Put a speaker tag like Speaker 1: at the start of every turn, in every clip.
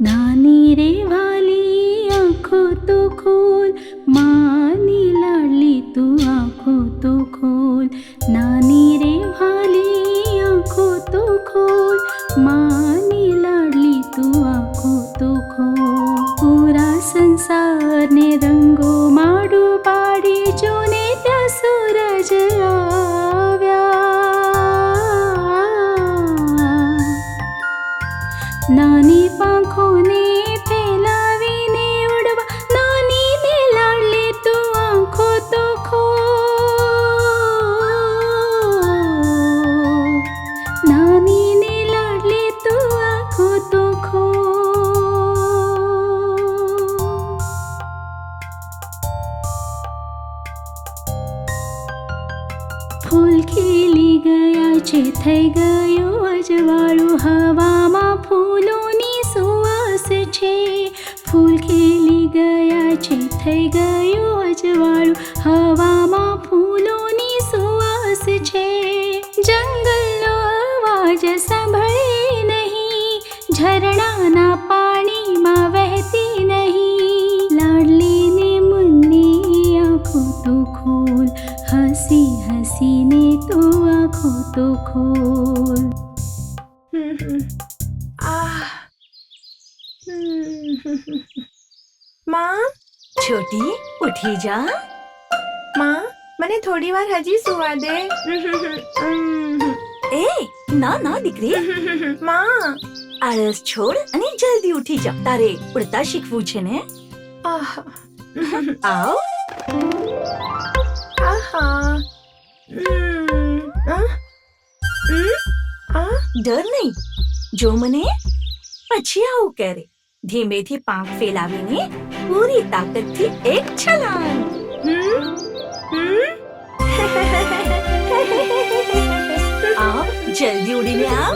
Speaker 1: નાની રે વાલી આંખો તો ખોલ, માની લાડલી તું આંખો તો ખોલ. નાની રે વાલી આંખો તો ખોલ, માની લાડલી તું આંખો તો ખોલ. પૂરા સંસારને રંગો માડું પાડી જોને ત્યાં સૂરજ આવ્યા. નાની પાંખોને ફેલાવીને ઉડવા, નાની ને લાડલી તું આંખો તો ખોલ. નાની ને લાડલી તું આંખો તો ખોલ. ફૂલ ખીલી ગયા છે, થઈ ગયું અજવાળું, હવામાં ફૂલોની સુવાસ છે. ફૂલ ખીલી ગયા છે, થઈ ગયું અજવાળું, હવામાં ફૂલોની સુવાસ છે. જંગલનો અવાજ સાંભળે નહીં, ઝરણાના પાણીમાં વહેતી નહીં. લાડલીને મુન્ની આંખો તો ખોલ, હસી હસીને તો આંખો તો ખોલ.
Speaker 2: માં,
Speaker 3: છોટી ઉઠી જા.
Speaker 2: માં, મને થોડી વાર હજી સુવા દે.
Speaker 3: એ ના ના દીકરી,
Speaker 2: માં,
Speaker 3: આળસ છોડ અને જલ્દી ઉઠી જા. તારે ઉડતા શીખવું છે ને?
Speaker 2: આહ,
Speaker 3: આવ.
Speaker 2: આહા,
Speaker 3: ડર નહીં, જો મને પછી આવું કરે. ધીમેથી પાંખ ફેલાવીને પૂરી તાકાતથી એક છલાંગ. આવ, જલ્દી ઉડીને આવ.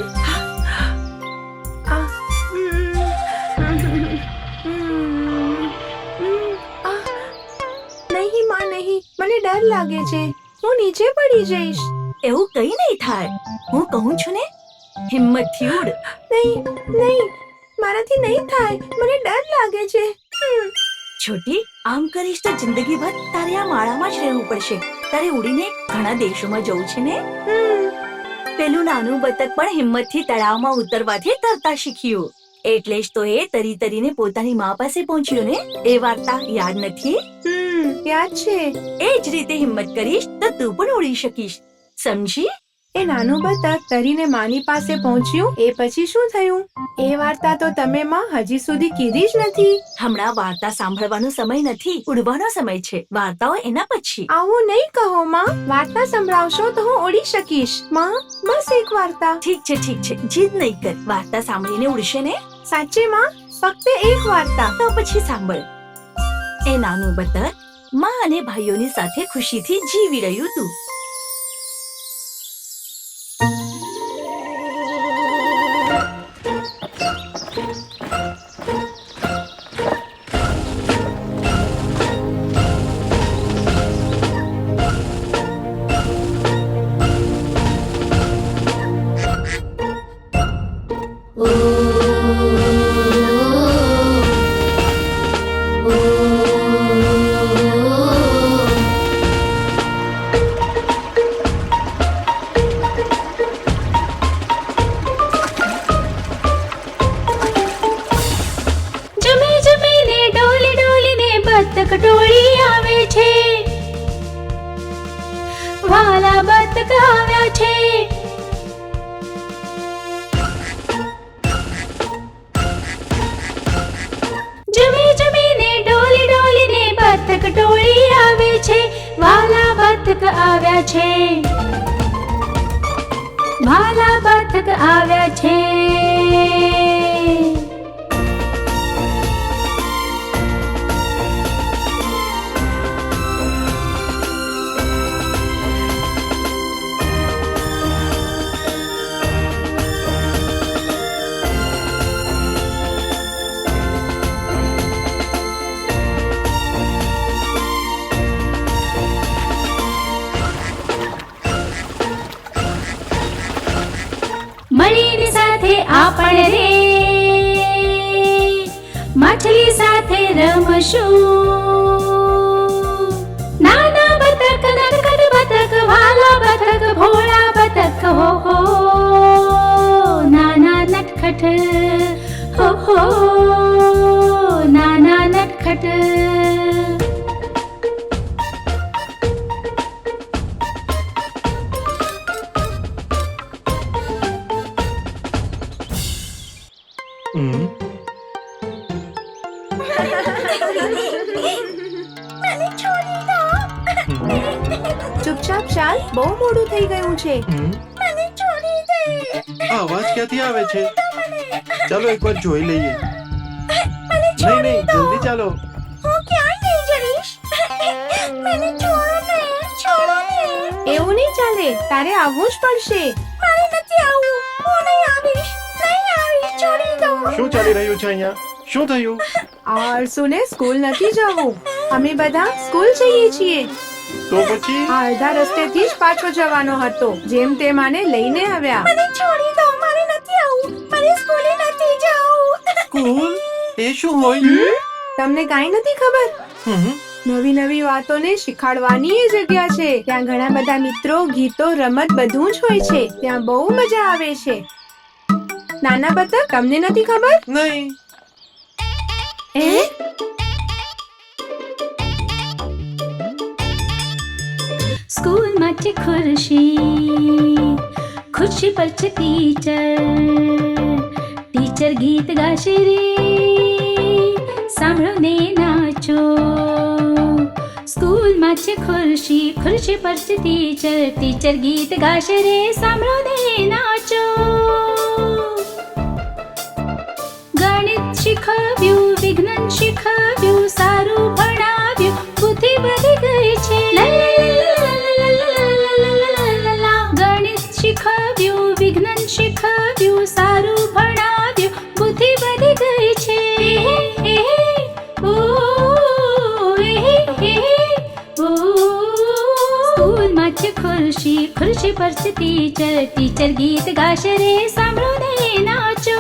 Speaker 2: નહીં માં, નહીં, મને ડર લાગે છે. હું નીચે પડી જઈશ.
Speaker 3: એવું કઈ નહીં થાય, હું કહું છું ને, હિંમતથી ઉડ.
Speaker 2: નહીં, નહીં, મારાથી નહીં થાય, મને ડર લાગે છે.
Speaker 3: છોટી, આમ કરીશ તો જિંદગીભર તારે આ માળામાં જ રહેવું પડશે. તારે ઉડીને ઘણા દેશોમાં જવું છે ને. પેલું નાનું બતક પણ હિંમતથી તળાવમાં ઉતરવાથી તરતા શીખ્યું. એટલે જ તો એ તરી તરીને પોતાની મા પાસે પહોંચ્યો ને. એ વાર્તા યાદ નથી?
Speaker 2: યાદ છે.
Speaker 3: એ જ રીતે હિંમત કરીશ તો તું પણ ઉડી શકીશ, સમજી?
Speaker 2: એ નાનું બતક તરીને માની પાસે પહોંચ્યું, એ પછી શું થયું? એ વાર્તા તો તમે માં હજી સુધી કીધી જ નથી.
Speaker 3: હમણાં વાર્તા સાંભળવાનો સમય નથી, ઉડવાનો સમય છે. વાર્તાઓ એના પછી.
Speaker 2: આવું નહીં કહો માં. વાર્તા સંભળાવશો તો હું ઉડી શકીશ. માં, બસ એક વાર્તા.
Speaker 3: ઠીક છે, ઠીક છે, જીદ નહીં કર. વાર્તા સાંભળીને ઉડશે ને?
Speaker 2: સાચે માં? ફક્ત એક વાર્તા.
Speaker 3: તો પછી સાંભળ. એ નાનું બતક માં અને ભાઈઓની સાથે ખુશીથી જીવી રહ્યું હતું.
Speaker 1: કટોળી આવે છે, વાલા બતક આવ્યા છે. જમી જમીને ડોલી ડોલીને બતક ટોળી આવે છે, વાલા બતક આવ્યા છે. વાલા બતક આવ્યા છે. મળીને સાથે શું? નાના બતક નટખટ બતક વાલા બતક ભોળા બતક હો હો, નાના નટખટ હો હો, નાના નટખટ.
Speaker 2: ચૂપચાપ ચાલ, બહુ મોડું થઈ ગયું છે.
Speaker 4: આ અવાજ ક્યાંથી આવે છે? ચાલો એકવાર જોઈ લઈએ. નહીં નહીં, જલ્દી ચાલો.
Speaker 2: એવું નહીં ચાલે, તારે આવવું જ પડશે.
Speaker 4: શું ચાલી રહ્યું છે અહીંયા? શું થયું?
Speaker 2: આરસુને સ્કૂલ નથી જવું. અમે બધા સ્કૂલ જઈએ છીએ.
Speaker 4: તો પછી
Speaker 2: આ અડધા રસ્તેથી જ પાછો જવાનો હતો, જેમ તે માને લઈને આવ્યા.
Speaker 4: સ્કૂલ એ શું હોય?
Speaker 2: તમને કાંઈ નથી ખબર?
Speaker 4: હમ,
Speaker 2: નવી નવી વાતોને શીખવાડવાની એ જગ્યા છે. ત્યાં ઘણા બધા મિત્રો, ગીતો, રમત બધું જ હોય છે. ત્યાં બહુ મજા આવે છે. નાના બતક, તમને નથી ખબર?
Speaker 4: નહીં.
Speaker 1: સ્કૂલમાં છે ખુરશી, ખુરશી પર છે ટીચર ગીત ગાશે રે, સાંભળો ને નાચો. સ્કૂલમાં છે ખુરશી, ખુરશી પર છે ટીચર ગીત ગાશે રે, સાંભળો ને નાચો. ગણિત શીખવ્યું, વિજ્ઞાન શીખવ્યું, સારું ભણાવ્યું, બુદ્ધિ વધી ગઈ છે. ગણિત શીખવ્યું, વિજ્ઞાન શીખવ્યું, સારું ભણાવ્યું, બુદ્ધિ વધી ગઈ છે. સ્કૂલમાં છે ખુરશી, ખુરશી પર છે ટીચર ગીત ગાશે રે, સાંભળો ને નાચો.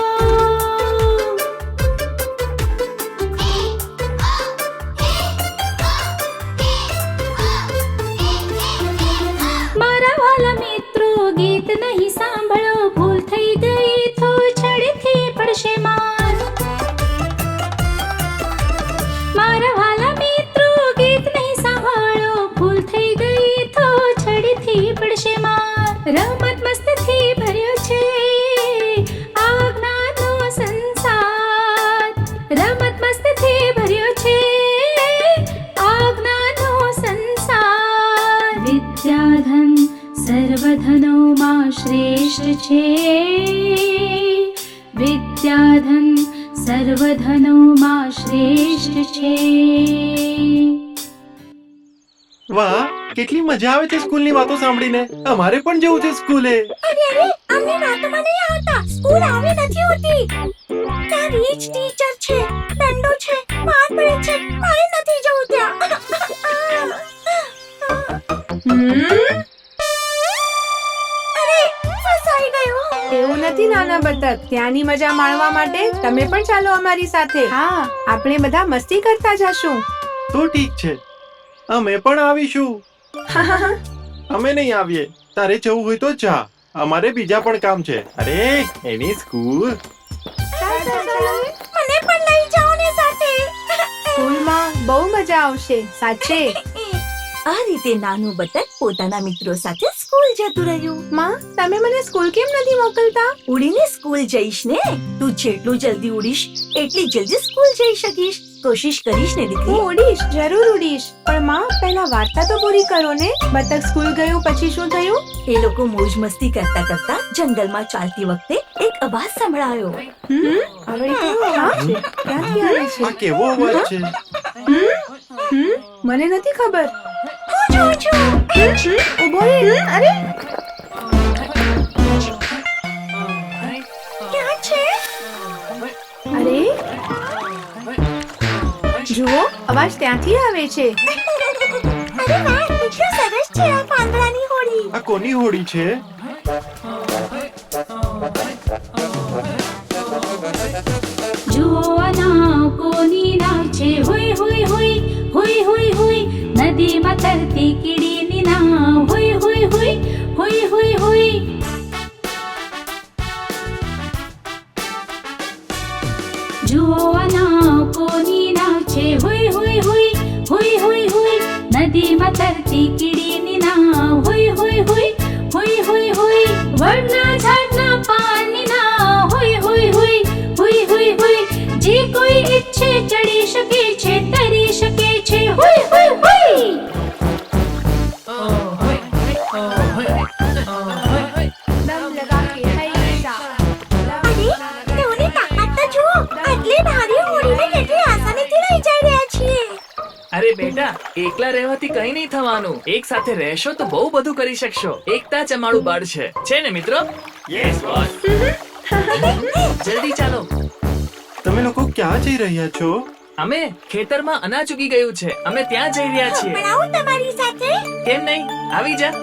Speaker 1: મારા વાલા મિત્રો, ગીત નહીં સાંભળો, ભૂલ થઈ ગઈ તો છડેથી પડશે માર. મારા વાલા મિત્રો, ગીત નહીં સાંભળો, ભૂલ થઈ ગઈ તો છડેથી પડશે માર. રમત મસ્તીથી ભર્યો છે આ જ્ઞાનનો સંસાર, રમત મસ્તીથી ભર્યો છે આ જ્ઞાનનો સંસાર. વિદ્યાધન સર્વધનોમાં શ્રેષ્ઠ છે, વિદ્યાધન સર્વધનોમાં શ્રેષ્ઠ છે.
Speaker 4: વાહ, કેટલી મજા આવે છે સ્કૂલની વાતો સાંભળીને. અમારે પણ જવું છે સ્કૂલે.
Speaker 2: એવું નથી નાના બતક, ત્યાંની મજા માણવા માટે તમે પણ ચાલો અમારી સાથે. હા, આપણે બધા મસ્તી કરતા જશું.
Speaker 4: તો ઠીક છે, અમે પણ આવીશું. અમે નહીં આવીએ. તારે જવું હોય તો જા, અમારે બીજા પણ કામ છે. અરે એની સ્કૂલ.
Speaker 3: મને પણ લઈ જાઓ ને સાથે.
Speaker 2: સ્કૂલમાં બહુ મજા આવશે, સાચે.
Speaker 3: આ રીતે નાનું બતક પોતાના મિત્રો સાથે સ્કૂલ જતું રહ્યું.
Speaker 2: માં, તમે મને સ્કૂલ કેમ નથી મોકલતા?
Speaker 3: ઉડીને સ્કૂલ જઈશ ને. તું જેટલું જલ્દી ઉડીશ એટલી જલ્દી સ્કૂલ જઈ શકીશ. કોશિશ કરીશ ને
Speaker 2: હું
Speaker 3: દીકરી.
Speaker 2: ઉડીશ, જરૂર ઉડીશ. પણ માં, પહેલા વાર્તા તો પૂરી કરો ને. બતક સ્કૂલ ગયું પછી શું થયું?
Speaker 3: એ લોકો મોજ મસ્તી કરતા કરતા જંગલમાં ચાલતી વખતે એક અવાજ સંભળાયો.
Speaker 2: હવે કેવો અવાજ છે? ક્યાંથી આવે છે?
Speaker 4: આ કેવો અવાજ છે?
Speaker 2: મને નથી ખબર. ઉભો રે. અરે
Speaker 3: ક્યાં છે?
Speaker 2: અરે જુઓ, અવાજ ત્યાંથી આવે છે.
Speaker 3: અરે વાહ, કેટલું સરસ છે આ પાંદડાની હોડી.
Speaker 4: આ કોની હોડી છે?
Speaker 1: જુઓ આ નાવ કોની નાવ છે, હોય હોય નદીમાં તરતી કીડીની નાવ હુઈ હુઈ હુઈ હુઈ હુઈ હુઈ. જુઓ આ નાવ કોની નાવ છે હુઈ હુઈ હુઈ હુઈ હુઈ હુઈ. નદીમાં તરતી કીડીની નાવ હુઈ હુઈ હુઈ હુઈ હુઈ હુઈ. વડના ઝાડના પાનની નાવ હુઈ હુઈ હુઈ હુઈ હુઈ હુઈ. જે કોઈ ઈચ્છે ચડી શકે છે, તરી શકે છે હુઈ હુઈ હુઈ.
Speaker 2: દમ લગા કે હૈસા
Speaker 3: તેઓની તાકાત તો જુઓ. આટલી ભારી હોડીને કેટલી આસાનીથી લઈ જઈ રહ્યા છીએ.
Speaker 5: અરે બેટા, એકલા રહેવાથી કઈ નહીં થવાનું. એક સાથે રહેશો તો બહુ બધું કરી શકશો. એકતા જ અમારું બળ છે ને મિત્રો? Yes boss. જલ્દી ચાલો.
Speaker 4: તમે લોકો ક્યાં જઈ રહ્યા છો?
Speaker 5: અમે ખેતરમાં અનાજ ઉગી ગયું છે, અમે ત્યાં જઈ રહ્યા છીએ.
Speaker 3: પણ આવું તમારી સાથે.
Speaker 5: કેમ નહીં? આવી જા.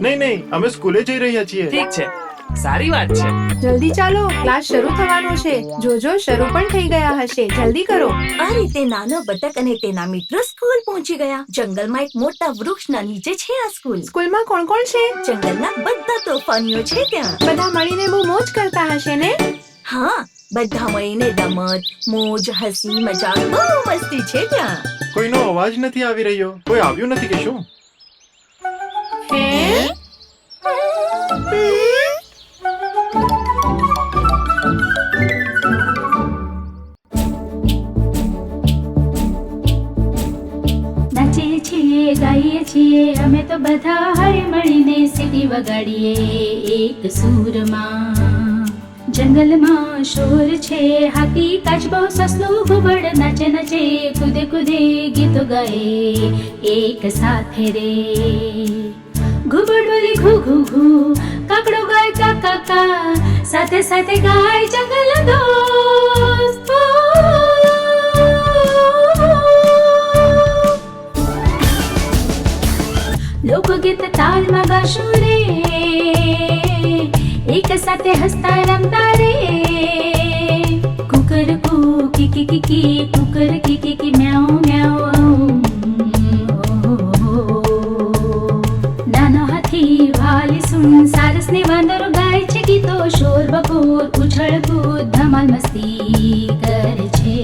Speaker 4: નહીં, અમે સ્કૂલે જઈ રહ્યા છીએ.
Speaker 5: ઠીક છે, સારી વાત છે.
Speaker 2: જલ્દી ચાલો, ક્લાસ શરૂ થવાનો છે. જોજો શરૂ પણ થઈ ગયા હશે. જલ્દી કરો.
Speaker 3: આ રીતે નાનો બતક અને તેના મિત્રો સ્કૂલ પહોંચી ગયા. જંગલમાં એક મોટા વૃક્ષના નીચે છે આ સ્કૂલ.
Speaker 2: સ્કૂલમાં કોણ કોણ છે?
Speaker 3: જંગલના બધા તોફાનીઓ છે ત્યાં.
Speaker 2: બધા મળીને બહુ મોજ કરતા હશે ને?
Speaker 3: હા, બધા મળીને રમત, મોજ, હસી, મજાક, બહુ મસ્તી છે ત્યાં.
Speaker 4: કોઈનો અવાજ નથી આવી રહ્યો. કોઈ આવ્યું નથી કે શું?
Speaker 2: હે?
Speaker 1: નાચીએ છીએ, ગાઈએ છીએ, અમે તો બધા હળી મળીને સીટી વગાડીએ એક સૂરમાં. જંગલમાં શોર છે, હાથી, કાચબો, સસલું, ઘુબડ નાચે નાચે, કૂદે કૂદે ગીતો ગાય એક સાથે રે. ઘુબડ બોલે ઘુ ઘુ ઘુ, કાકડો ગાય કા કા કા, સાથે સાથે ગાય જંગલ દોસ્ત. લોકગીત તાલમાં ગાશું રે, એક સાથે હસતા રમતા રે. કુકર કુ કિકી કિકી, કુકર કિકી કી મ્યાઉ મ્યાઉ. નાનો હાથી વાલી સુન, સારસ ને વાંદરો ગાય છે ગીતો. શોર બકોર, ઉછળ કૂદ, ધમાલ મસ્તી કરે છે.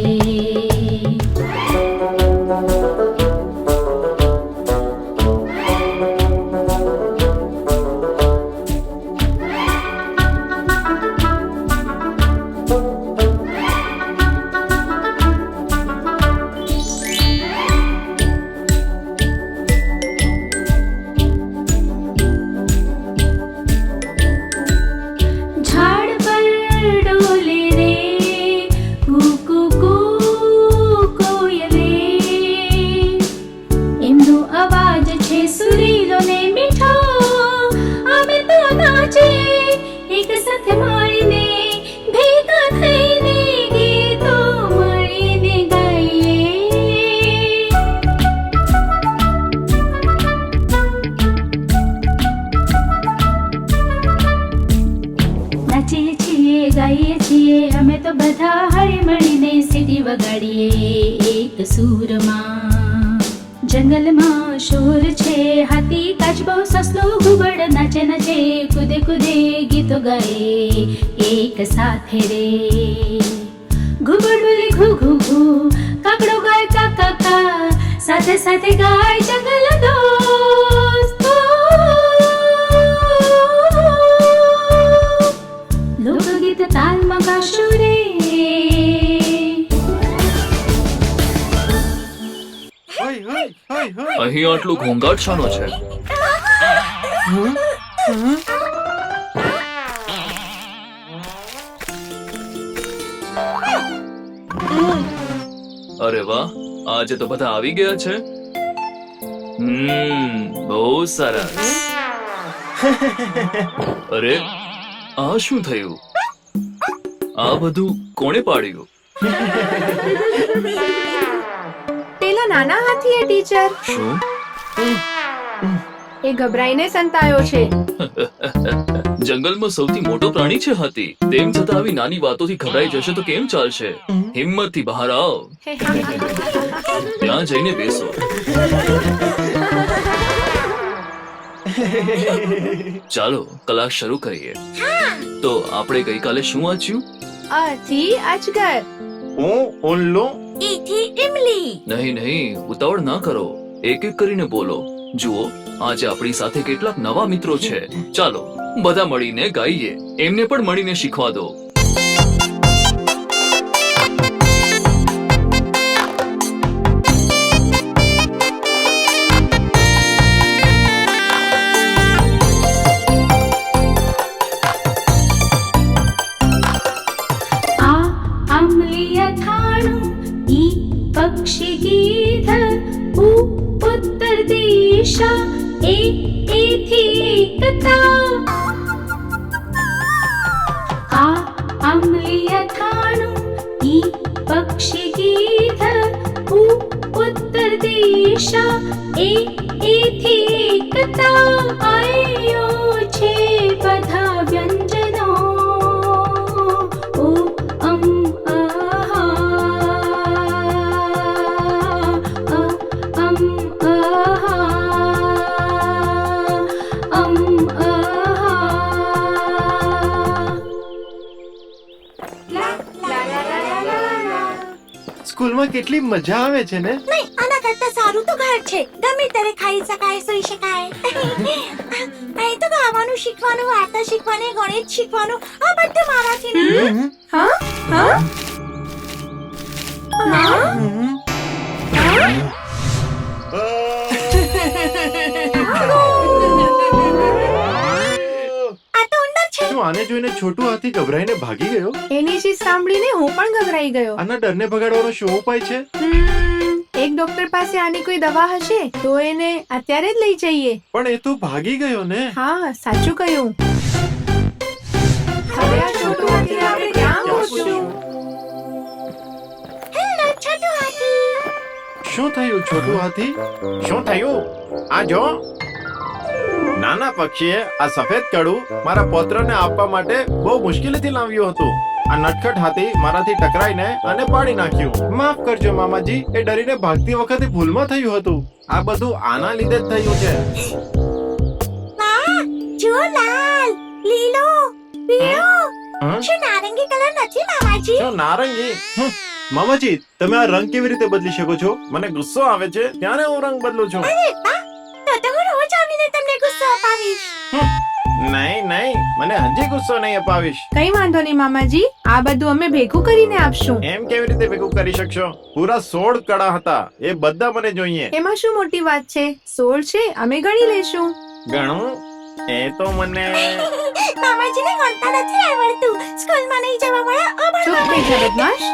Speaker 1: ઝાડ પર ડોલે રે, કુ કુ કોયલે. એમનો અવાજ છે સુરીલો ને મીઠો. અમે તો નાચે એક સાથે મળીને, ભેગા થઈને ગીતો મળીને ગાઈએ. નાચીએ છીએ, ગાઈએ છીએ, અમે તો બધા હળી મળીને સીટી વગાડીએ એક સૂરમાં. જંગલમાં શોર છે, હાથી, કાચબો, સસલું, ઘુબડ નાચે નાચે, કૂદે કૂદે ગીતો ગાય એક સાથે રે. ઘુબડ બોલે ઘુ ઘુ ઘુ, કાકડો ગાય કા કા કા, સાથે સાથે ગાય જંગલ દોસ્ત. લોકગીત તાલમાં ગાશું રે.
Speaker 4: હઈ.
Speaker 5: અહીં આટલું ઘોંઘાટ શાનો છે? અરે વાહ, આજે તો બધા આવી ગયા છે. બહુ સરસ. અરે, આ શું થયું? આ બધું કોણે પાડ્યું?
Speaker 2: પેલા નાના હાથીએ ટીચર.
Speaker 5: શું?
Speaker 2: એ ગભરાઈને સંતાયો છે.
Speaker 5: જંગલમાં સૌથી મોટો પ્રાણી છે હાથી. તેમ છતાં આવી નાની વાતોથી ગભરાઈ જશે તો કેમ ચાલશે? હિંમતથી બહાર આવ. ત્યાં જઈને બેસો. ચાલો ક્લાસ શરૂ કરીએ. તો આપણે ગઈકાલે શું વાંચ્યું?
Speaker 2: થી અજગર.
Speaker 4: ઉલ્લુ.
Speaker 3: ઈથી ઇમલી.
Speaker 5: નહીં, ઉતાવળ ના કરો. એક એક કરીને બોલો. જુઓ, આજે આપણી સાથે કેટલાક નવા મિત્રો છે. ચાલો બધા મળીને ગાઈએ. એમને પણ મળીને શીખવા દો.
Speaker 1: આ આંબલી અથાણું, ઈ પક્ષી ગીત, ઉ ઉત્તર દિશા, એથી એકતા. આ આંબલી અથાણું, ઈ પક્ષી ગીત, ઉ ઉત્તર દિશા, એથી એકતા. આયો છે બધા વ્યંજનો, ઓ અમ આહા, અમ આહા, અમ આહા.
Speaker 4: સ્કૂલમાં કેટલી મજા આવે છે ને.
Speaker 3: નહીં, આના કરતા સારું તો ઘર છે. ગમે ત્યારે ખાઈ શકાય, સૂઈ શકાય. અહીં તો ગાવાનું શીખવાનું, વાર્તા શીખવાની, ગણિત શીખવાનું, આ બધું મારાથી નહીં.
Speaker 2: હા હા
Speaker 3: આ તો ઉંદર છે.
Speaker 4: શું આને જોઈને છોટુ હાથી ગભરાઈને ભાગી ગયો?
Speaker 2: એની ચીજ સાંભળીને હું પણ ગભરાઈ ગયો.
Speaker 4: આના ડરને ભગાડવાનો શું ઉપાય છે?
Speaker 2: એક ડોક્ટર પાસે આની કોઈ દવા હશે તો એને અત્યારે જ લઈ જઈએ.
Speaker 4: પણ એ તો ભાગી ગયો ને.
Speaker 2: હા, સાચું કહ્યું. હવે આ છોટું હાથીને આપણે ક્યાં ગોતશું?
Speaker 3: હેલો છોટુ હાથી.
Speaker 4: શું થયું છોટુ હાથી? શું થયું? આ જો નાના પક્ષીએ આ સફેદ કડું મારા પૌત્રને આપવા માટે બહુ મુશ્કેલીથી લાવ્યું હતું. આ નટખટ હાથી મારાથી ટકરાઈને અને પાડી નાખ્યું. માફ કરજો મામાજી, એ ડરીને ભાગતી વખતે ભૂલમાં થયું હતું. આ બધું આના લીધે જ થયું છે.
Speaker 3: વાહ, જો લાલ, લીલો, પીળો.
Speaker 4: હં?
Speaker 3: શું નારંગી કલર નથી મામાજી?
Speaker 4: શું નારંગી? મામાજી, તમે આ રંગ કેવી રીતે બદલી શકો છો? મને ગુસ્સો આવે છે ત્યારે હું રંગ બદલું છું.
Speaker 3: અરે વાહ, તો હું રોજ આવીને તમને ગુસ્સો અપાવીશ.
Speaker 4: નહીં, મને હજી ગુસ્સો નહીં અપાવીશ.
Speaker 2: કઈ વાંધો નહીં મામાજી, આ બધું અમે ભેગું કરીને આપશું.
Speaker 4: એમ કેવી રીતે ભેગું કરી શકશો? પૂરા 16 કડા હતા, એ બધા મને જોઈએ.
Speaker 2: એમાં શું મોટી વાત છે? 16 છે, અમે ગણી લેશું.
Speaker 4: ગણું? એ તો મને
Speaker 3: મામાજીને ગણતા નથી આવડતું. સ્કૂલમાં નહીં જવા વાળા
Speaker 2: ચૂપ થઈ જા બદમાશ.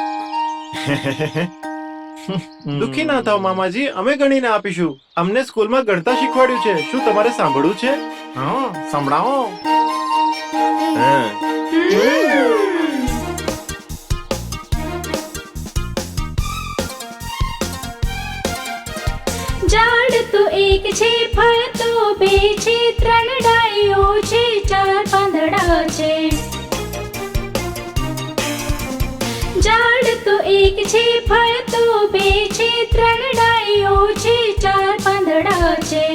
Speaker 4: દુખી ના થાઓ મામાજી, અમે ગણીને આપીશું. અમને સ્કૂલમાં ગણતા શીખવાડ્યું છે. શું તમારે સાંભળવું છે? હા, સંભળાવો. હા.
Speaker 1: ઝાડ તો એક છે, ફળ તો બે છે, 3 ડાળીઓ છે, 4 પાંદડા છે. ઝાડ તો એક છે, ફળ તો બે છે, 3 ડાળીઓ છે, 4 પાંદડા છે.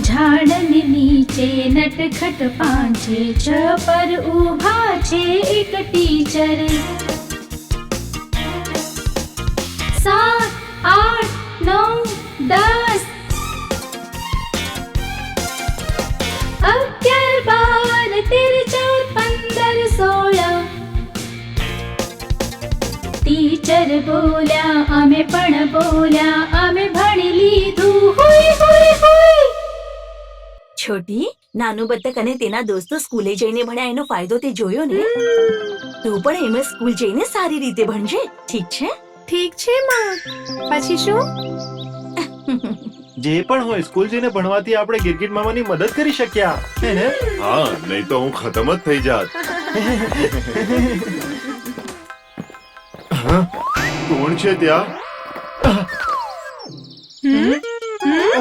Speaker 1: ઝાડની નીચે નટખટ પાંચે, 6 પર ઊભા છે એક ટીચર. 7, 8, 9, 10, 11, 12, 13, 14, 15, 16. ટીચર બોલ્યા, અમે પણ બોલ્યા, અમે ભણી લીધું. હોય હોય હોય.
Speaker 3: છોટી, નાનું બતક અને તેના દોસ્તો સ્કૂલે જઈને ભણ્યા એનો ફાયદો તે જોયો ને? તું પણ એમ સ્કૂલ જઈને સારી રીતે ભણજે, ઠીક છે?
Speaker 2: ઠીક છે માં. પછી શું?
Speaker 4: જે પણ હોય, સ્કૂલ જઈને ભણવાથી આપણે ગિરગિટ મામાની મદદ કરી શક્યા. હે ને?
Speaker 6: હા, નહીં તો હું ખતમ જ થઈ જાત. હા, કોણ છે ત્યાં?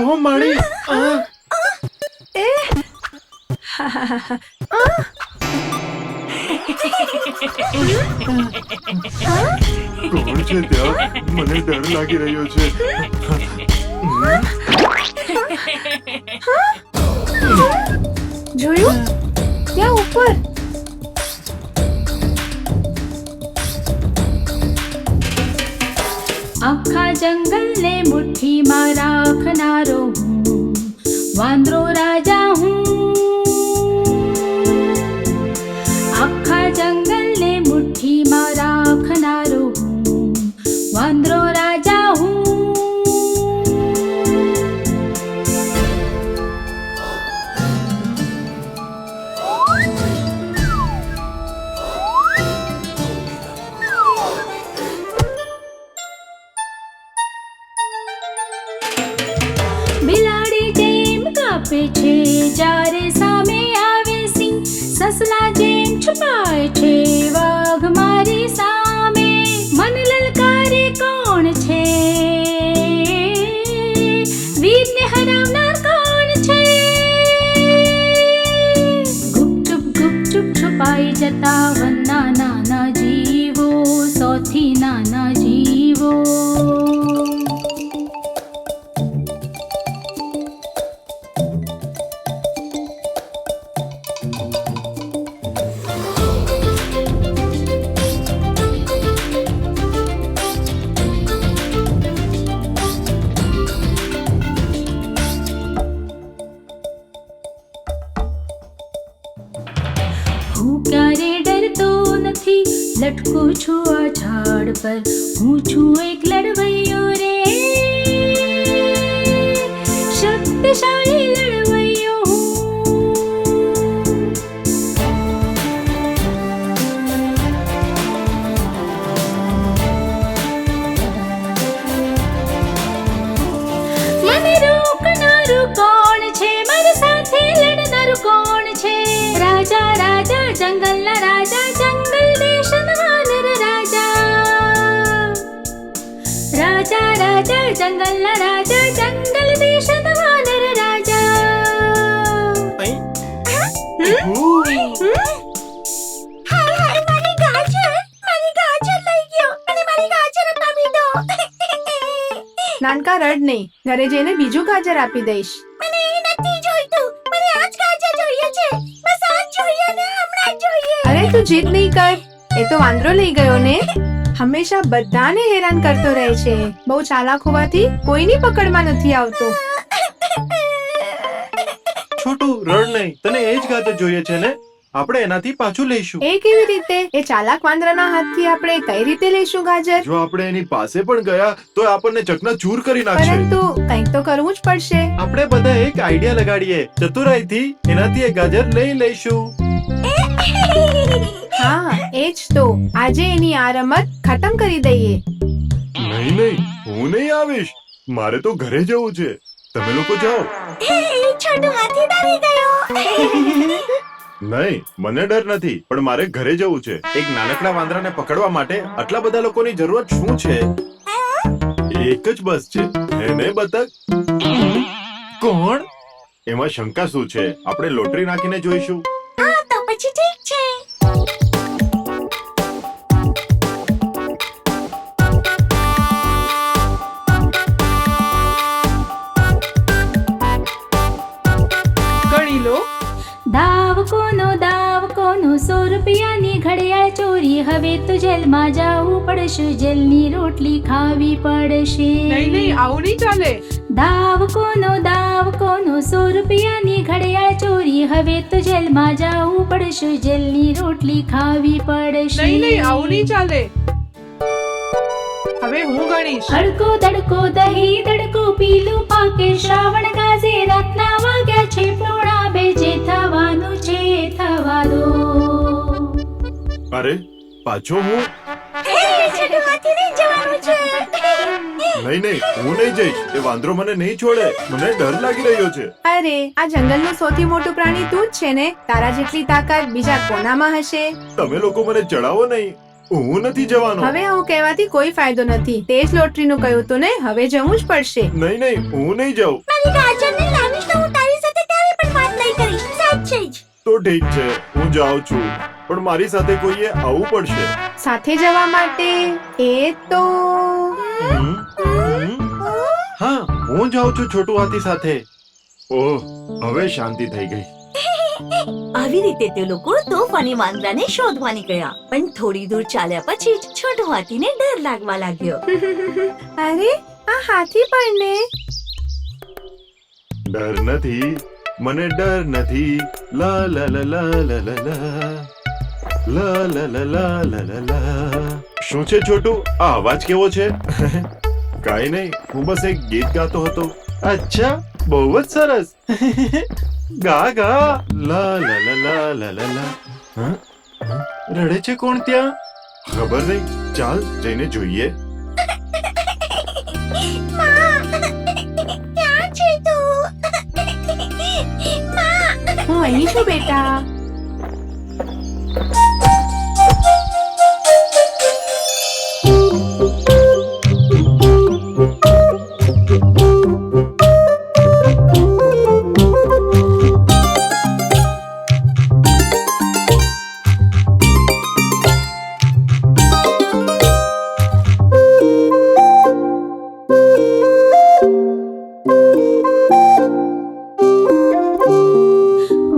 Speaker 4: ઓહ માળી.
Speaker 6: કોણ છે ત્યાં? મને ડર લાગી રહ્યો છે.
Speaker 2: જોયું ત્યાં ઉપર
Speaker 1: આખા જંગલને મુઠ્ઠીમાં રાખનારો હું વાંદરો રાજા હું આખા જંગલને મુઠ્ઠીમાં રાખનારો હું વાંદરો રાજા હું બિલાડી જેમ કાપે છે જ્યારે સામે આવે સિંહ સસલા જેમ છુપાય છે વાઘ મારી સામે મન લલકારે કોણ છે વીરને હરાવનાર કોણ છે ગુપચુપ છુપાઈ જતા વનના નાના જીવો સૌથી નાના જીવો હું ક્યારે ડરતો નથી લટકું છું આ ઝાડ પર હું છું એક લડવૈયો રે શક્તિશાળી લડવૈયો હું મને રોકનારું કોણ છે મારી સાથે લડનારું કોણ છે રાજા રાજા જંગલના રાજા જંગલ દેશના વાનર રાજા રાજા રાજા જંગલના રાજા જંગલ દેશના વાનર રાજા
Speaker 2: નાનકા રડ નહીં ઘરે જઈને બીજું ગાજર આપી દઈશ અરે તું જીદ નહીં કર એ તો વાંદરો લઈ ગયો ને હંમેશા બધાને હેરાન કરતો રહે છે બહુ ચાલાક હોવાથી કોઈની પકડમાં નથી આવતો
Speaker 4: છોટું રડ નહીં, તને એ જ ગાજર જોઈએ છે ને? આપણે એનાથી પાછું લઈશું.
Speaker 2: એ કેવી રીતે એ ચાલાક વાંદરાના હાથથી આપણે કઈ રીતે લઈશું ગાજર
Speaker 6: જો આપણે એની પાસે પણ ગયા તો એ આપણને ચકનાચૂર કરી નાખશે.
Speaker 2: પરંતુ કંઈક તો કરવું જ પડશે
Speaker 4: આપણે બધા એક આઈડિયા લગાડીએ, ચતુરાઈથી એનાથી એ ગાજર લઈ લઈશું.
Speaker 2: હા એ જ તો આજે એની આ રમત ખતમ કરી દઈએ
Speaker 6: નહીં નહીં, હું નહીં આવીશ. મારે તો ઘરે જવું છે. તમે લોકો જાઓ. નહીં, મને ડર નથી, પણ મારે ઘરે જવું છે.
Speaker 4: એક નાનકડા વાંદરાને પકડવા માટે આટલા બધા લોકોની જરૂરત શું છે?
Speaker 6: એક જ બસ છે, એને બતક.
Speaker 4: કોણ?
Speaker 6: એમાં શંકા શું છે? આપણે લોટરી નાખીને જોઈશું.
Speaker 2: ગણી લો
Speaker 1: દાવ કોનો 100 રૂપિયાની ઘડિયાળ ચોરી હવે તો જેલમાં જાવું પડશે જેલની રોટલી ખાવી પડશે
Speaker 2: આવું નહીં ચાલે
Speaker 1: દાવ કોનો 100 રૂપિયાની ઘડિયાળ ચોરી હવે તો જેલમાં જાવું પડશે જેલની રોટલી ખાવી પડશે
Speaker 2: નહીં ચાલે હવે હું ગણીશ
Speaker 1: હડકો દડકો દહી દડકો પીલું પાકે શ્રાવણ ગાજે રાતના વાગ્યા છે 1:30 જે થવાનું છે થવા દો
Speaker 6: અરે પાછો હું નહીં, હું નહીં જઈશ. એ વાંદરો મને નહીં છોડે. મને ડર લાગી રહ્યો છે.
Speaker 2: અરે આ જંગલનું સૌથી મોટું પ્રાણી તું જ છે ને તારા જેટલી તાકાત બીજા કોનામાં હશે
Speaker 6: તમે લોકો મને ચડાવો નહીં. હું નથી જવાનો.
Speaker 2: હવે આવું કહેવાથી કોઈ ફાયદો નથી તે જ લોટરીનું કહ્યું તું ને હવે જવું જ પડશે
Speaker 6: નહીં, હું નહીં જાઉં. તો ઠીક છે, હું જાઉં છું. પણ મારી સાથે કોઈએ આવવું પડશે.
Speaker 2: સાથે જવા માટે એ તો
Speaker 4: હા, હું જાઉં છું છોટુ હાથી સાથે.
Speaker 6: ઓહ, હવે શાંતિ થઈ ગઈ.
Speaker 3: આવી રીતે તે લોકો તોફાની વાંદરાને શોધવા નીકળ્યા, પણ થોડી દૂર ચાલ્યા પછી જ છોટો હાથીને ડર લાગવા લાગ્યો.
Speaker 2: અરે આ હાથી પણ ને
Speaker 6: ડર નથી, મને ડર નથી. લા લા લા લા લા લા લા. લા લા લા લા લા લા લા. શું છે છોટુ, આ અવાજ કેવો છે? કાઈ નહીં, હું બસ એક ગીત ગાતો હતો.
Speaker 4: અચ્છા, બહુ જ સરસ. ગા ગા.
Speaker 6: લા લા લા લા લા લા લા.
Speaker 4: હા? રડે છે કોણ ત્યાં?
Speaker 6: ખબર નહીં, ચાલ જઈને જોઈએ.
Speaker 2: હું અહીં છું બેટા.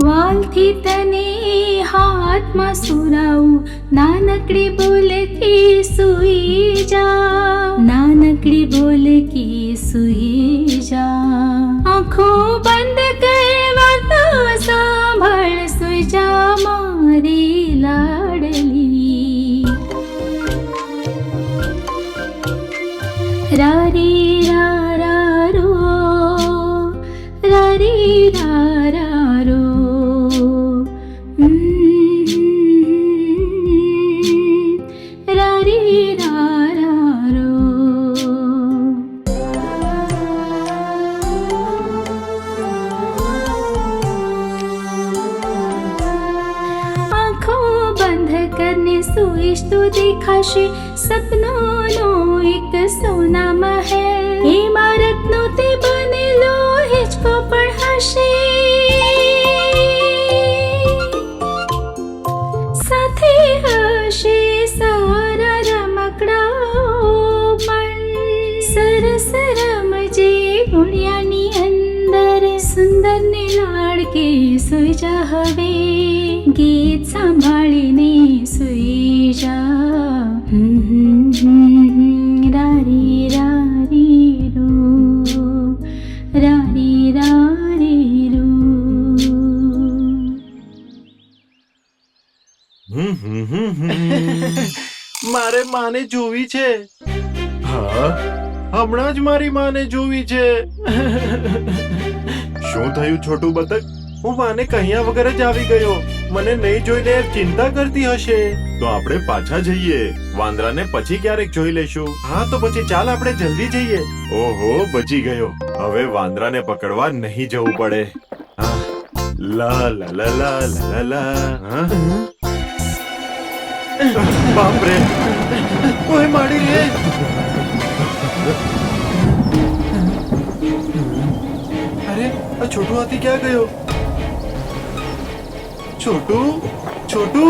Speaker 1: વાલથી તને હાથમાં સુરાવું, નાનકડી બોલથી સુઈ જા, નાનકડી બોલથી સુઈ જા. આંખો બંધ કર, વાર્તા સાંભળ, સુઈ જા મારી લાડલી. રારી રા રા રો, રારી રા રા રો. રારી રા રા રો. આંખો બંધ કરને સુઈશ તો દેખાશે સપનોનો એક સોના મહેલ. ઇમારતનો તે બનેલો હિંચકો પણ હશે, સાથે હશે સારા રમકડાઓ પણ. સરસ રમજે ગુણિયાની અંદર, સુંદર ને લાડકે સુઈ જા હવે, ગીત સાંભળીને સુઈ જા. રારી રારી રો, રારી રારી રો.
Speaker 4: મારે માને જોવી છે.
Speaker 6: હા,
Speaker 4: હમણાં જ મારી માને જોવી છે.
Speaker 6: શું થયું છોટુ બતક?
Speaker 4: હું માને કહ્યા વગર જ આવી ગયો. મને નહીં જોઈને ચિંતા કરતી હશે.
Speaker 6: તો આપણે પાછા જઈએ. વાંદરાને પછી ક્યારેક જોઈ લેશું.
Speaker 4: હા, તો પછી ચાલ આપણે જલ્દી જઈએ.
Speaker 6: ઓહો, બચી ગયો. હવે વાંદરાને પકડવા નહીં જવું પડે. હા. લા લા લા લા લા લા. હા?
Speaker 4: બાપ રે, ઓય માડી રે. અરે, આ છોટુ હાથી ક્યાં ગયો? છોટુ, છોટુ.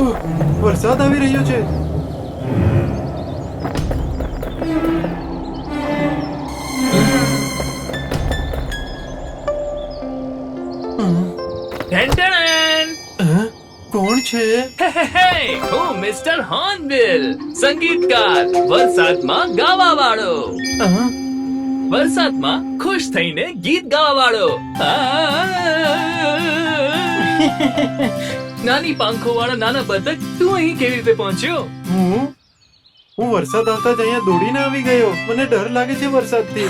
Speaker 4: ઓહ, વરસાદ આવી રહ્યો છે. કોણ છે?
Speaker 5: હું મિસ્ટર હોર્નબિલ, સંગીતકાર, વરસાદમાં ગાવા વાળો, વરસાદમાં ખુશ થઈને ગીત ગાવા વાળો. નાની પાંખો વાળા નાના બતક, તું અહીં કેવી રીતે પહોંચ્યો?
Speaker 4: હું વરસાદ આવતા જ અહીંયા દોડીને આવી ગયો. મને ડર લાગે છે વરસાદથી.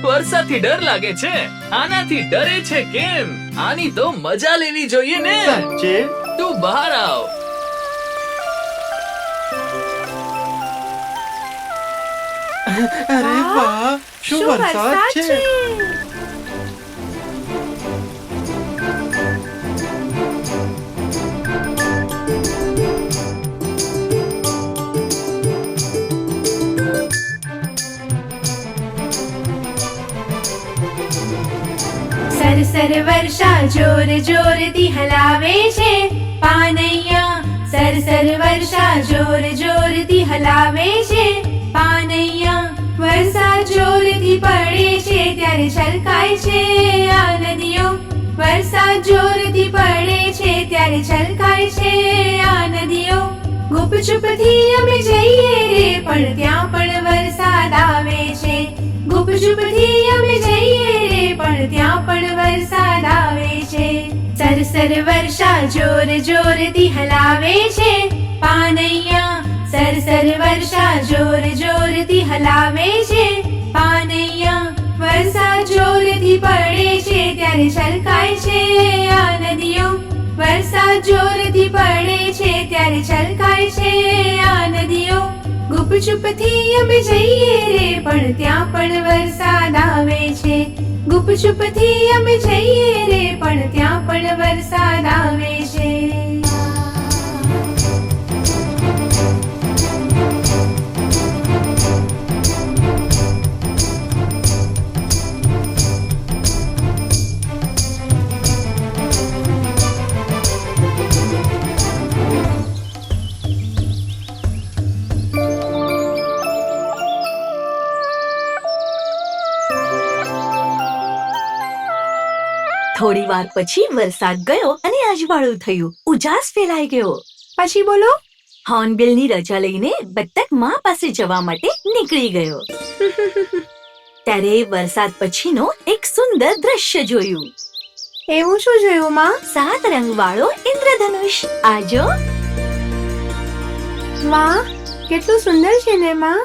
Speaker 5: વરસાદથી ડર લાગે છે? આનાથી ડરે છે કેમ? આની તો મજા લેવી જોઈએ ને.
Speaker 4: સાચે?
Speaker 5: તું બહાર આવ.
Speaker 4: અરે વાહ, શું વરસાદ છે.
Speaker 2: સરસર વર્ષા જોર જોરથી હલાવે છે, સરસર વર્ષા જોર જોરથી હલાવે છે પાનૈયા વર્ષા જોરથી પડે છે ત્યારે છલકાય છે આ નદીઓ વર્ષા જોરથી પડે છે ત્યારે છલકાય છે આ નદીઓ ગુપચુપથી અમે જઈએ રે પણ ત્યાં પણ વરસાદ આવે છે ગુપચુપથી અમે જઈએ રે પણ ત્યાં પણ વરસાદ આવે છે સરસર વર્ષા જોર જોરથી હલાવે છે પાનૈયા સરસર વર્ષા જોર જોરથી હલાવે છે પાનૈયા વર્ષા જોરથી પડે છે ત્યારે છલકાય છે આ નદીઓ વર્ષા જોરથી પડે છે ત્યારે છલકાય છે આ નદીઓ ગુપચુપથી અમે જઈએ રે પણ ત્યાં પણ વરસાદ આવે છે ગુપચુપથી અમે જઈએ રે પણ ત્યાં પણ વરસાદ આવે છે
Speaker 3: થોડી વાર પછી વરસાદ ગયો અને અજવાળું થયું ઉજાસ ફેલાઈ ગયો
Speaker 2: પછી બોલો
Speaker 3: હોર્નબિલની રજા લઈને બતક માં પાસે જવા માટે નીકળી ગયો ત્યારે વરસાદ પછીનો એક સુંદર દ્રશ્ય જોયું
Speaker 2: એવું શું જોયું માં
Speaker 3: 7 રંગવાળો ઇન્દ્રધનુષ આજો
Speaker 2: વાહ કેટલું સુંદર છે ને માં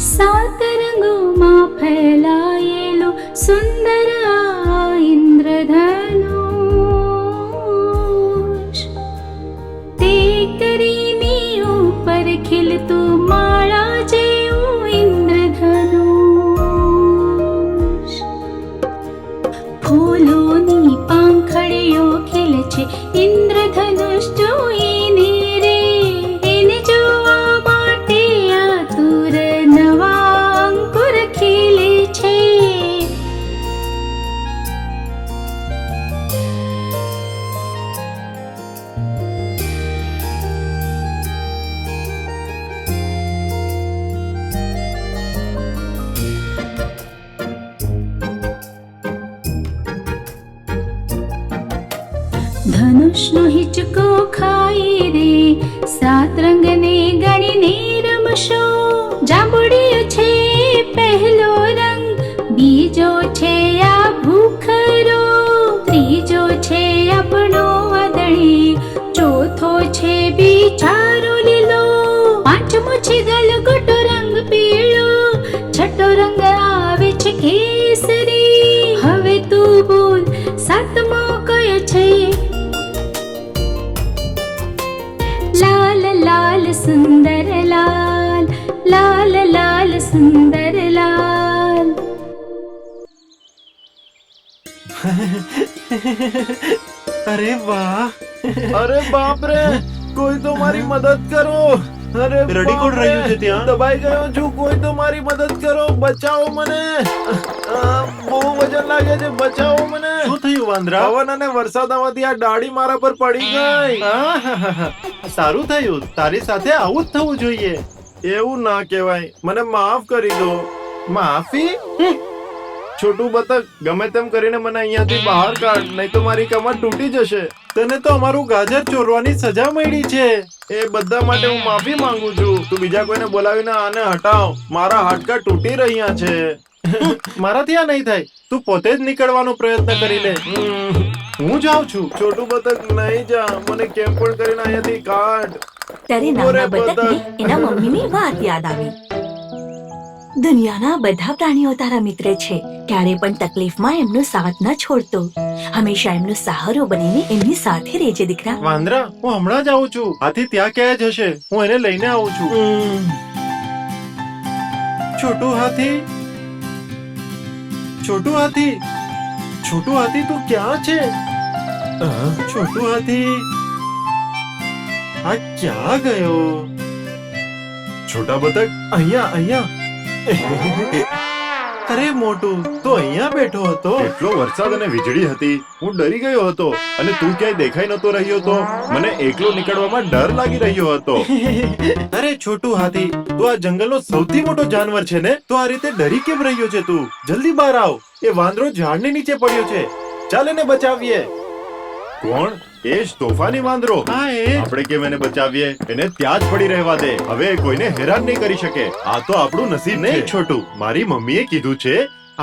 Speaker 1: સાત રંગોમાં ફેલાયેલું સુંદર આ ઇન્દ્રધનુષ તે કરીની ઉપર ખીલતું માળા જેવું ઇન્દ્રધનુષ ફૂલોની પાંખડીઓ ખીલે છે ઇન્દ્રધનુષ જોઈને રે એને જોવા માટે આતુર નવા અંકુર ખીલે છે ધનુષનો હિચકો ખાઈ રે 7 રંગને ગણીને રમશો જાંબુડિયો છે પહેલો રંગ બીજો છે આ ભૂખરો ત્રીજો છે આપણો વાદળી ચોથો છે બિચારો લીલો પાંચમો છે ગલગોટો રંગ પીળો છઠ્ઠો રંગ આવે છે કેસરી હવે તું બોલ સાતમો કયો છે લાલ લાલ સુંદર લાલ લાલ લાલ સુંદર લાલ
Speaker 6: અરે વાહ
Speaker 4: અરે બાપ રે કોઈ તો મારી મદદ કરો અરે
Speaker 6: રડી કોણ
Speaker 4: બાપ રે,
Speaker 6: રહ્યું છે ત્યાં?
Speaker 4: દબાઈ ગયો છું કોઈ તો મારી મદદ કરો બચાવો મને બહુ વજન લાગે છે બચાવો મને
Speaker 6: શું થયું વાંદરા
Speaker 4: પવન અને વરસાદ આવવાથી આ ડાળી મારા પર પડી ગઈ
Speaker 6: આહાહાહા. સારું થયું તારી સાથે આવું જ થવું જોઈએ
Speaker 4: એવું ના કહેવાય મને માફ કરી દો માફી છોટું બતક ગમે તેમ કરીને મને અહીંયાથી બહાર કાઢ નહીં તો મારી કમર તૂટી જશે
Speaker 6: તને તો અમારું ગાજર ચોરવાની સજા મળી છે
Speaker 4: એ બધા માટે હું માફી માંગુ છું તું બીજા કોઈને બોલાવીને આને હટાવ મારા હાડકા તૂટી રહ્યા છે
Speaker 6: મારાથી આ નહીં થાય તું પોતે જ નીકળવાનો પ્રયત્ન કરી લે હું જાઉં છું
Speaker 4: છોટું બતક નહીં જા મને કેમ પણ કરીને અહીંયાથી કાઢ
Speaker 3: ત્યારે નાના બતકને એના મમ્મીની વાત યાદ આવી દુનિયાના બધા પ્રાણીઓ તારા મિત્ર છે ક્યારે પણ તકલીફમાં એમનો સાથ ન છોડતો હંમેશા એમનો સહારો બનીને એમની સાથે રહેજે દીકરા
Speaker 6: વાંદરા હું હમણાં જ આવું છું હાથી ત્યાં ક્યાં જ હશે હું એને લઈને આવું છું છોટું હાથી છોટું હાથી છોટું હાથી તું ક્યાં છે છોટું હાથી આ ક્યાં ગયો છોટા બતક અહીંયા અહીંયા
Speaker 4: અરે મોટું તો અહીંયા બેઠો હતો.
Speaker 6: એટલો વરસાદ અને વીજળી હતી, હું ડરી ગયો હતો અને તું ક્યાંય દેખાઈ નતો રહ્યો તો મને એકલો નીકળવામાં ડર લાગી રહ્યો હતો.
Speaker 4: અરે છોટું હાથી, તું આ જંગલનો સૌથી મોટો જાનવર છે ને, તો આ રીતે ડરી કેમ રહ્યો છે તું? જલ્દી બહાર આવ. એ વાંદરો ઝાડની નીચે પડ્યો છે, ચાલ એને બચાવીએ.
Speaker 6: કોણ? એ જ તોફાની વાંદરો.
Speaker 4: હા એ.
Speaker 6: આપણે કેમ એને બચાવીએ? એને ત્યાં જ પડી રહેવા દે. હવે એ કોઈને હેરાન નહીં કરી શકે. આ તો આપણું નસીબ
Speaker 4: નહીં
Speaker 6: નહીં.
Speaker 4: છોટું, મારી મમ્મીએ કીધું છે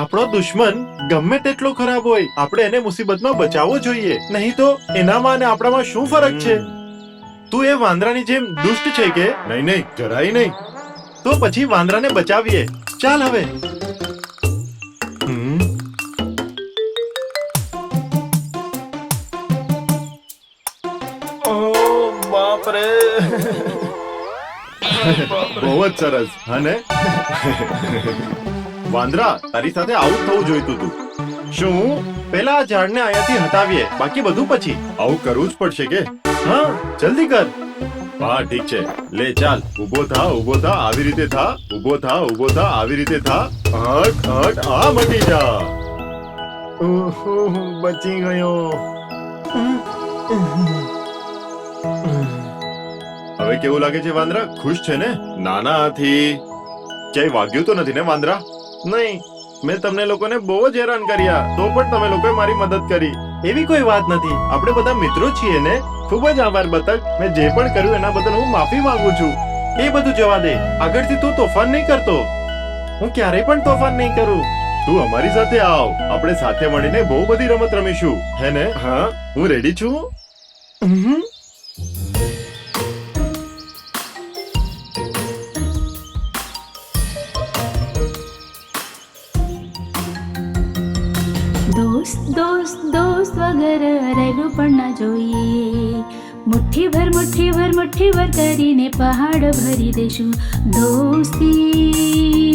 Speaker 4: આપણો દુશ્મન ગમે તેટલો ખરાબ હોય, આપણે એને મુસીબતમાં બચાવવો જોઈએ. નહીં તો એનામાં અને આપણામાં શું ફરક છે? તું એ વાંદરાની જેમ દુષ્ટ છે કે?
Speaker 6: નહીં નહીં, જરાય નહીં.
Speaker 4: તો પછી વાંદરાને બચાવીએ. ચાલ હવે. બાપ રે.
Speaker 6: બહુ જ સરસ, હા ને? વાંદરા, તારી સાથે આવું જ થવું જોઈતું હતું.
Speaker 4: શું પેલા આ ઝાડને અહીંયાથી હટાવીએ, બાકી બધું પછી?
Speaker 6: આવું કરવું જ પડશે કે?
Speaker 4: હા, જલ્દી કર.
Speaker 6: હા ઠીક છે, લે ચાલ. ઊભો થા, ઊભો થા, આવી રીતે થા. ઊભો થા, ઊભો થા, આવી રીતે થા. હટ હટ, આ મટી જા.
Speaker 4: ઓહો, બચી ગયો.
Speaker 6: હવે કેવું લાગે છે વાંદરા? ખુશ છે ને? નાના હાથી, ક્યાંય વાગ્યું તો નથી ને વાંદરા?
Speaker 4: નહીં, મેં તમને લોકોને બહુ જ હેરાન કર્યા, તો પણ તમે લોકોએ મારી મદદ કરી. એવી કોઈ વાત નથી, આપણે બધા મિત્રો છીએ ને. ખૂબ જ આભાર બતક. મેં જે પણ કર્યું એના બદલ હું માફી માંગુ છું. એ બધું જવા દે. આગળથી તું તોફાન નહીં કરતો. હું ક્યારેય પણ તોફાન નહીં કરું.
Speaker 6: તું અમારી સાથે આવ, આપણે સાથે મળીને બહુ બધી રમત રમીશું, હે ને?
Speaker 4: હા,
Speaker 6: હું રેડી છું.
Speaker 1: દોસ્ત દોસ્ત દોસ્ત વગર રહેલું પણ ના જોઈએ. મુઠ્ઠી ભર કરીને પહાડ ભરી દેશું. દોસ્તી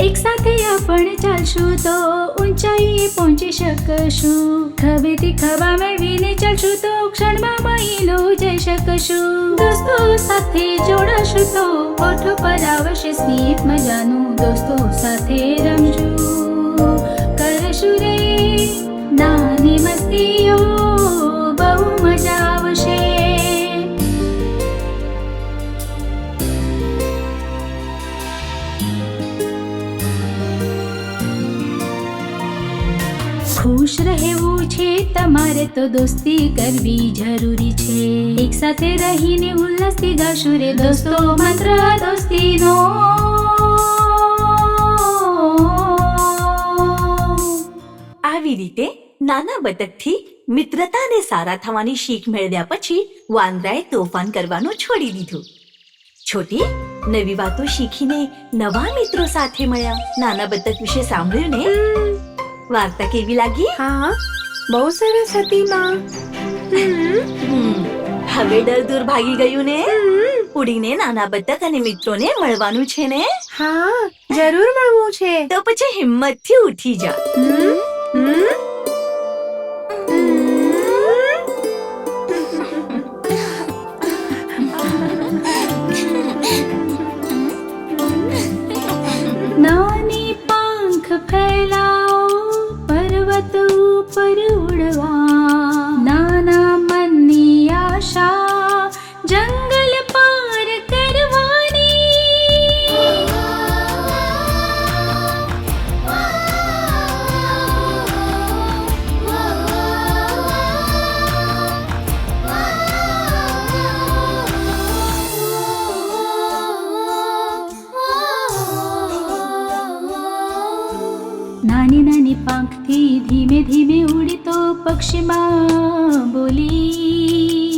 Speaker 1: એક સાથે આપણે ચાલશું તો ઊંચાઈએ પહોંચી શકશું. ખભેથી ખભા મેળવીને ચાલશું તો ક્ષણમાં માઈલો જઈ શકશું. દોસ્તો સાથે જોડાશું તો હોઠો પર આવશે સ્મિત મજાનું. દોસ્તો સાથે રમશું, કરશું રે નાની મસ્તીઓ, બહુ મજા આવશે. ખુશ રહેવું છે તમારે તો દોસ્તી કરવી જરૂરી છે. એક સાથે રહીને ઉલ્લાસથી ગાશું રે દોસ્તો મંત્ર દોસ્તીનો.
Speaker 3: આવી રીતે નાના બતકથી મિત્રતા અને સારા થવાની શીખ મેળવ્યા પછી વાંદરાએ તોફાન કરવાનું છોડી દીધું. છોટી, નવી વાતો શીખીને નવા મિત્રો સાથે મળ્યા. નાના બતક વિશે સાંભળ્યું ને? વાર્તા કેવી લાગી?
Speaker 2: હા, બહુ સરસ હતી માં.
Speaker 3: હવે ડર દૂર ભાગી ગયું ને? ઉડીને નાના બતક અને મિત્રોને મળવાનું છે ને?
Speaker 2: હા, જરૂર મળવું છે.
Speaker 3: તો પછી હિંમતથી ઉઠી જા.
Speaker 1: નાની પાંખ ફેલાઓ, પર્વત ઉપર ઉડવા. નાના મનની આશા જંગલ પાર નાની નાની પાંખથી ધીમે ધીમે ઉડી તો પક્ષીમાં બોલી.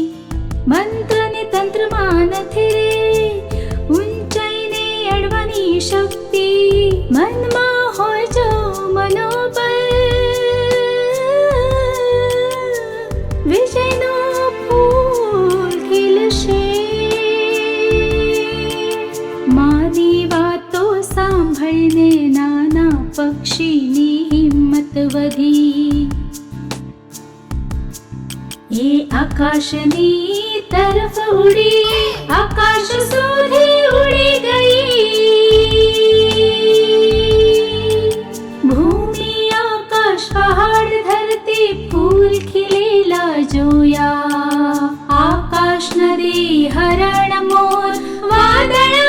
Speaker 1: મંત્ર ને તંત્રમાં નથી રે ઊંચાઈને અડવાની શક્તિ. મનમાં હોય જો મનોબળ, વિજયનો ફૂલ પક્ષીની હિંમત વધી એ આકાશની તરફ ઉડી આકાશ સુધી ઉડી ગઈ ભૂમિ આકાશ પહાડ ધરતી ફૂલ ખીલેલા જોયા આકાશ નદી હરણ મોર વાદળ